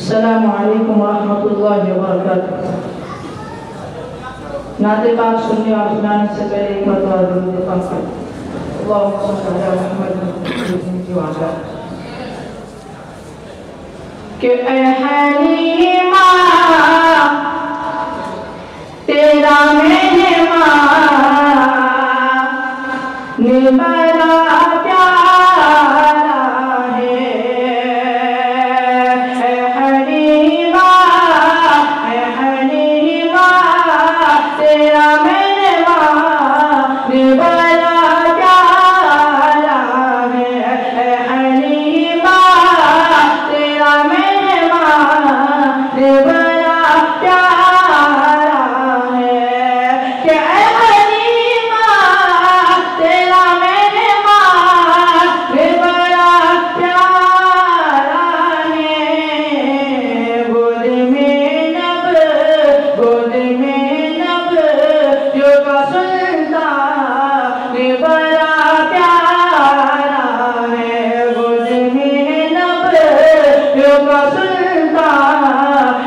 अस्सलामु अलैकुम वरहमतुल्लाहि वबरकातुहू। नाते पाक सुनने और सुनाने से पहले एक मरतबा दुरूद पाक पढ़ें। अल्लाहुम्मा सल्ली अला मुहम्मद कि ऐ हलीमा तेरा मेहमान ने बड़ा प्यारा है। ऐ हलीमा तेरा मेहमान ने बड़ा प्यारा है। ऐ हलीमा तेरा मेहमान ने बड़ा प्यारा है। कि ऐ हलीमा तेरा मेहमान ने बड़ा प्यारा है। गोद में नब जो का सुल्तान ने बड़ा प्यारा है। गोद में नब जो का सुल्तान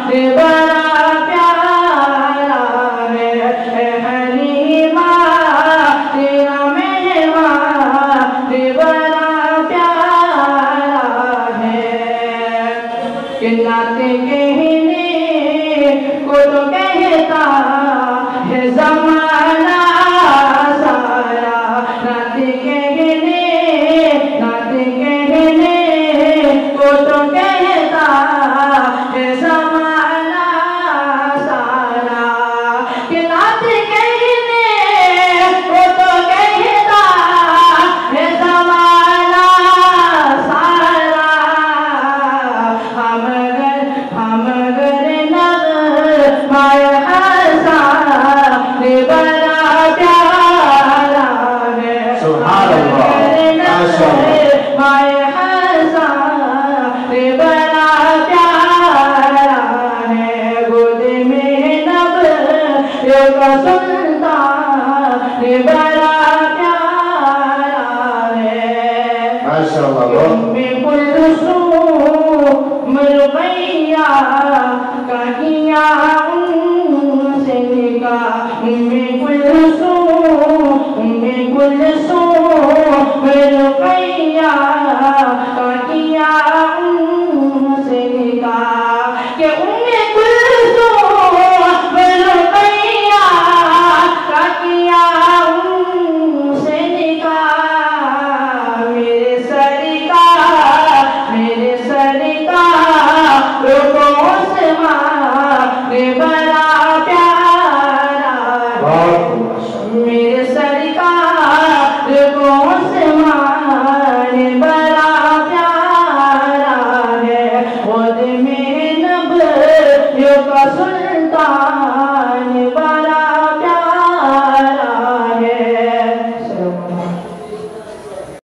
ने बड़ा प्यारा है। ऐ हलीमा तेरा मेहमान ने बड़ा प्यारा है। कि नाते कहने को तो कहता है ज़माना सारा। नाते कहने को तो कहता है ज़माना सारा। कि नाते कहने को तो कहता है ज़माना सारा। हम अगर नग़्माए हसन ने बड़ा प्यारा है। सुभान अल्लाह, माशाअल्लाह। हसन ने बड़ा प्यारा है। गोद में नब का सुल्तान ने बड़ा प्यारा है। माशाअल्लाह। में कुल्सूम रुक़ैया कहिया उनसे निकाह। में कुल्सूम रुक़ैया